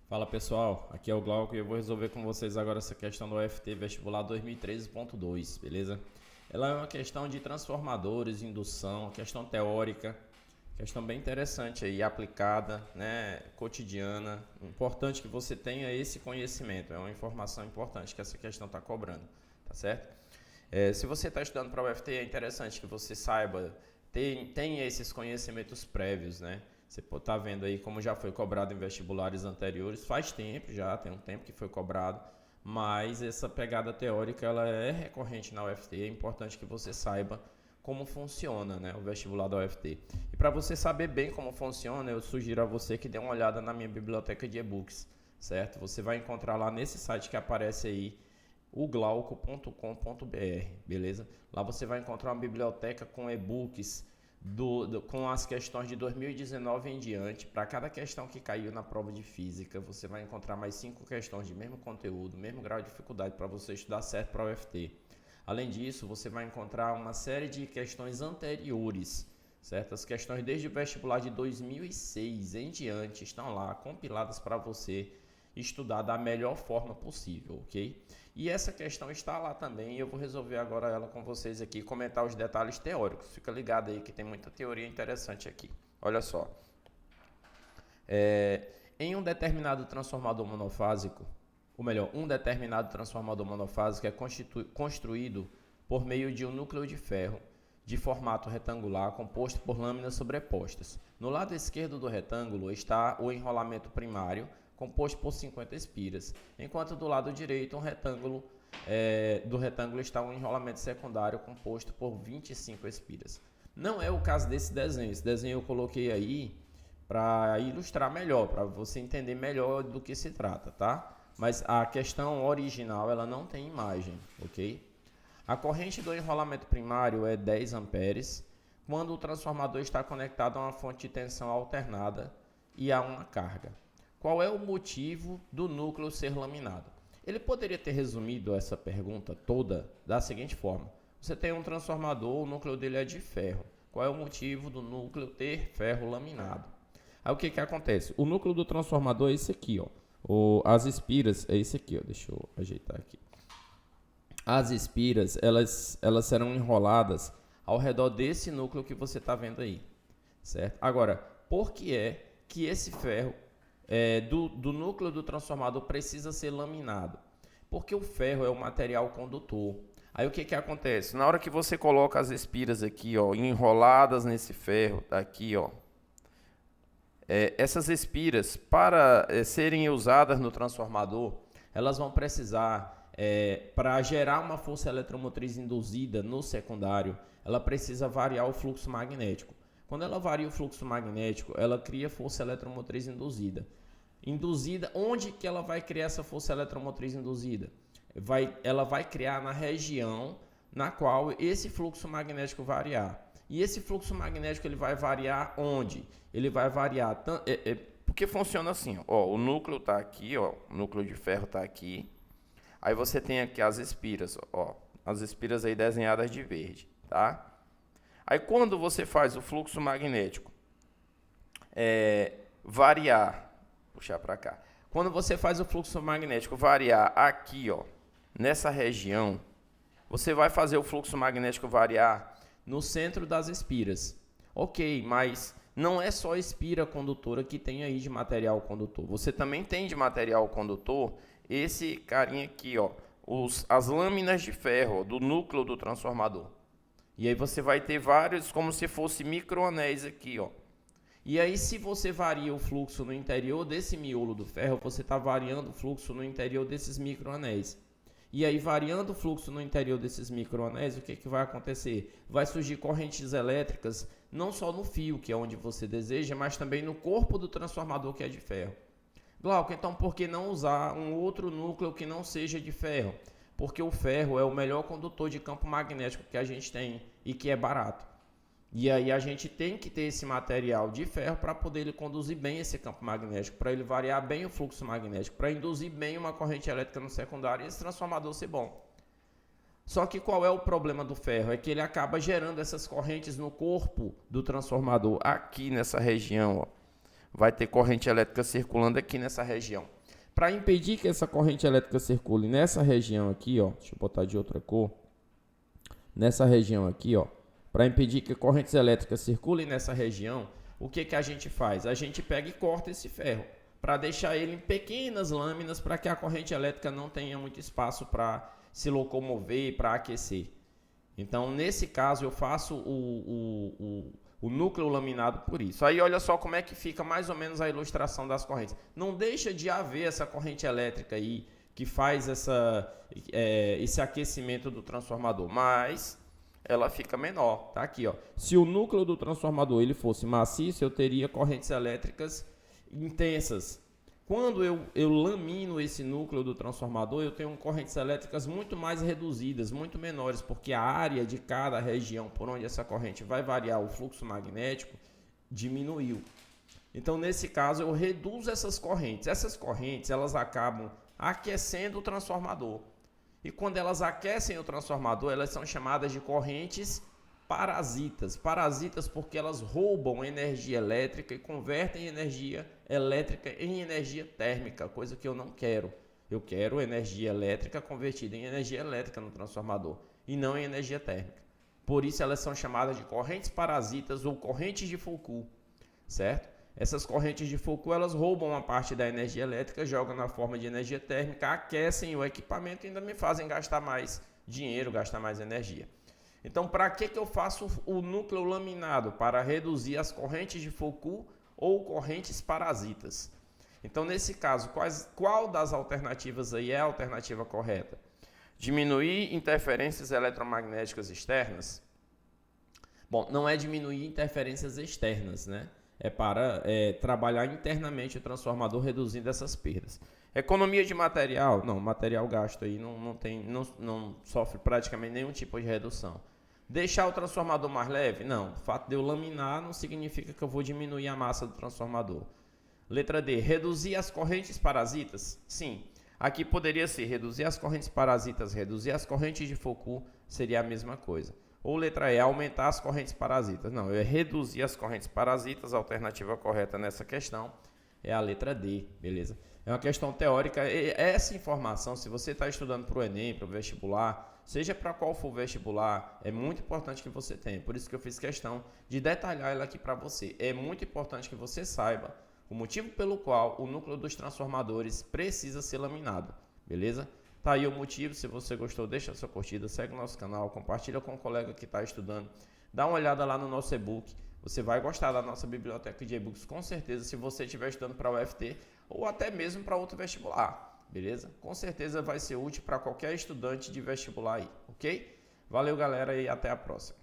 Fala pessoal, aqui é o Glauco e eu vou resolver com vocês agora essa questão do UFT Vestibular 2013.2, beleza? Ela é uma questão de transformadores, indução, questão teórica, questão bem interessante aí, aplicada, né, cotidiana. Importante que você tenha esse conhecimento, é uma informação importante que essa questão está cobrando, tá certo? Se você está estudando para o UFT, é interessante que você saiba, tenha esses conhecimentos prévios, né? Você está vendo aí como já foi cobrado em vestibulares anteriores, faz tempo já, tem um tempo que foi cobrado, mas essa pegada teórica ela é recorrente na UFT, é importante que você saiba como funciona, né, o vestibular da UFT. E para você saber bem como funciona, eu sugiro a você que dê uma olhada na minha biblioteca de e-books, certo? Você vai encontrar lá nesse site que aparece aí, o glauco.com.br, beleza? Lá você vai encontrar uma biblioteca com e-books com as questões de 2019 em diante. Para cada questão que caiu na prova de física, você vai encontrar mais 5 questões de mesmo conteúdo, mesmo grau de dificuldade para você estudar certo para o UFT. Além disso, você vai encontrar uma série de questões anteriores, certo? As questões desde o vestibular de 2006 em diante estão lá compiladas para você estudar da melhor forma possível, ok? E essa questão está lá também, eu vou resolver agora ela com vocês aqui, comentar os detalhes teóricos. Fica ligado aí que tem muita teoria interessante aqui. Olha só. Em um determinado transformador monofásico, ou melhor, um determinado transformador monofásico é construído por meio de um núcleo de ferro de formato retangular composto por lâminas sobrepostas. No lado esquerdo do retângulo está o enrolamento primário, composto por 50 espiras, enquanto do lado direito do retângulo está um enrolamento secundário composto por 25 espiras. Não é o caso desse desenho. Esse desenho eu coloquei aí para ilustrar melhor, para você entender melhor do que se trata, tá? Mas a questão original ela não tem imagem, ok? A corrente do enrolamento primário é 10 amperes quando o transformador está conectado a uma fonte de tensão alternada e a uma carga. Qual é o motivo do núcleo ser laminado? Ele poderia ter resumido essa pergunta toda da seguinte forma: você tem um transformador, o núcleo dele é de ferro. Qual é o motivo do núcleo ter ferro laminado? Aí o que acontece? O núcleo do transformador é esse aqui, ó. As espiras é esse aqui, ó. Deixa eu ajeitar aqui. As espiras, elas serão enroladas ao redor desse núcleo que você está vendo aí, certo? Agora, por que é que esse ferro do núcleo do transformador precisa ser laminado? Porque o ferro é o material condutor. Aí o que acontece? Na hora que você coloca as espiras aqui, ó, enroladas nesse ferro, aqui, ó, essas espiras, para serem usadas no transformador, elas vão precisar, para gerar uma força eletromotriz induzida no secundário, ela precisa variar o fluxo magnético. Quando ela varia o fluxo magnético, ela cria força eletromotriz induzida. Onde que ela vai criar essa força eletromotriz induzida? Ela vai criar na região na qual esse fluxo magnético variar. E esse fluxo magnético ele vai variar onde? Ele vai variar porque funciona assim, ó, o núcleo está aqui, ó, o núcleo de ferro está aqui. Aí você tem aqui as espiras, ó, as espiras aí desenhadas de verde, tá? Aí quando você faz o fluxo magnético variar, puxar para cá. Quando você faz o fluxo magnético variar aqui, ó, nessa região, você vai fazer o fluxo magnético variar no centro das espiras. Ok, mas não é só espira condutora que tem aí de material condutor. Você também tem de material condutor esse carinha aqui, ó, as lâminas de ferro do núcleo do transformador. E aí você vai ter vários, como se fosse microanéis aqui, ó. E aí, se você varia o fluxo no interior desse miolo do ferro, você está variando o fluxo no interior desses microanéis. E aí, variando o fluxo no interior desses microanéis, o que vai acontecer? Vai surgir correntes elétricas, não só no fio, que é onde você deseja, mas também no corpo do transformador, que é de ferro. Glauco, então por que não usar um outro núcleo que não seja de ferro? Porque o ferro é o melhor condutor de campo magnético que a gente tem e que é barato. E aí a gente tem que ter esse material de ferro para poder ele conduzir bem esse campo magnético, para ele variar bem o fluxo magnético, para induzir bem uma corrente elétrica no secundário e esse transformador ser bom. Só que qual é o problema do ferro? É que ele acaba gerando essas correntes no corpo do transformador, aqui nessa região, ó. Vai ter corrente elétrica circulando aqui nessa região. Para impedir que essa corrente elétrica circule nessa região aqui, ó, deixa eu botar de outra cor, nessa região aqui, ó, para impedir que correntes elétricas circulem nessa região, o que a gente faz? A gente pega e corta esse ferro para deixar ele em pequenas lâminas para que a corrente elétrica não tenha muito espaço para se locomover e para aquecer. Então, nesse caso, eu faço o núcleo laminado por isso. Aí, olha só como é que fica mais ou menos a ilustração das correntes. Não deixa de haver essa corrente elétrica aí que faz esse aquecimento do transformador, mas ela fica menor. Tá aqui, ó. Se o núcleo do transformador ele fosse maciço, eu teria correntes elétricas intensas. Quando eu lamino esse núcleo do transformador, eu tenho correntes elétricas muito mais reduzidas, muito menores, porque a área de cada região por onde essa corrente vai variar o fluxo magnético diminuiu. Então, nesse caso, eu reduzo essas correntes. Essas correntes, elas acabam aquecendo o transformador. E quando elas aquecem o transformador, elas são chamadas de correntes parasitas. Parasitas porque elas roubam energia elétrica e convertem energia elétrica em energia térmica, coisa que eu não quero. Eu quero energia elétrica convertida em energia elétrica no transformador e não em energia térmica. Por isso elas são chamadas de correntes parasitas ou correntes de Foucault, certo? Essas correntes de Foucault, elas roubam uma parte da energia elétrica, jogam na forma de energia térmica, aquecem o equipamento e ainda me fazem gastar mais dinheiro, gastar mais energia. Então, para que eu faço o núcleo laminado? Para reduzir as correntes de Foucault ou correntes parasitas. Então, nesse caso, qual das alternativas aí é a alternativa correta? Diminuir interferências eletromagnéticas externas? Bom, não é diminuir interferências externas, né? É para trabalhar internamente o transformador, reduzindo essas perdas. Economia de material? Não, material gasto aí não sofre praticamente nenhum tipo de redução. Deixar o transformador mais leve? Não, o fato de eu laminar não significa que eu vou diminuir a massa do transformador. Letra D, reduzir as correntes parasitas? Sim, aqui poderia ser reduzir as correntes parasitas, reduzir as correntes de Foucault, seria a mesma coisa. Ou letra E, aumentar as correntes parasitas. Não, é reduzir as correntes parasitas, a alternativa correta nessa questão é a letra D, beleza? É uma questão teórica. Essa informação, se você está estudando para o Enem, para o vestibular, seja para qual for o vestibular, é muito importante que você tenha. Por isso que eu fiz questão de detalhar ela aqui para você. É muito importante que você saiba o motivo pelo qual o núcleo dos transformadores precisa ser laminado, beleza? Tá aí o motivo. Se você gostou, deixa a sua curtida, segue o nosso canal, compartilha com um colega que está estudando, dá uma olhada lá no nosso e-book. Você vai gostar da nossa biblioteca de e-books, com certeza, se você estiver estudando para o UFT ou até mesmo para outro vestibular, beleza? Com certeza vai ser útil para qualquer estudante de vestibular aí, ok? Valeu, galera, e até a próxima.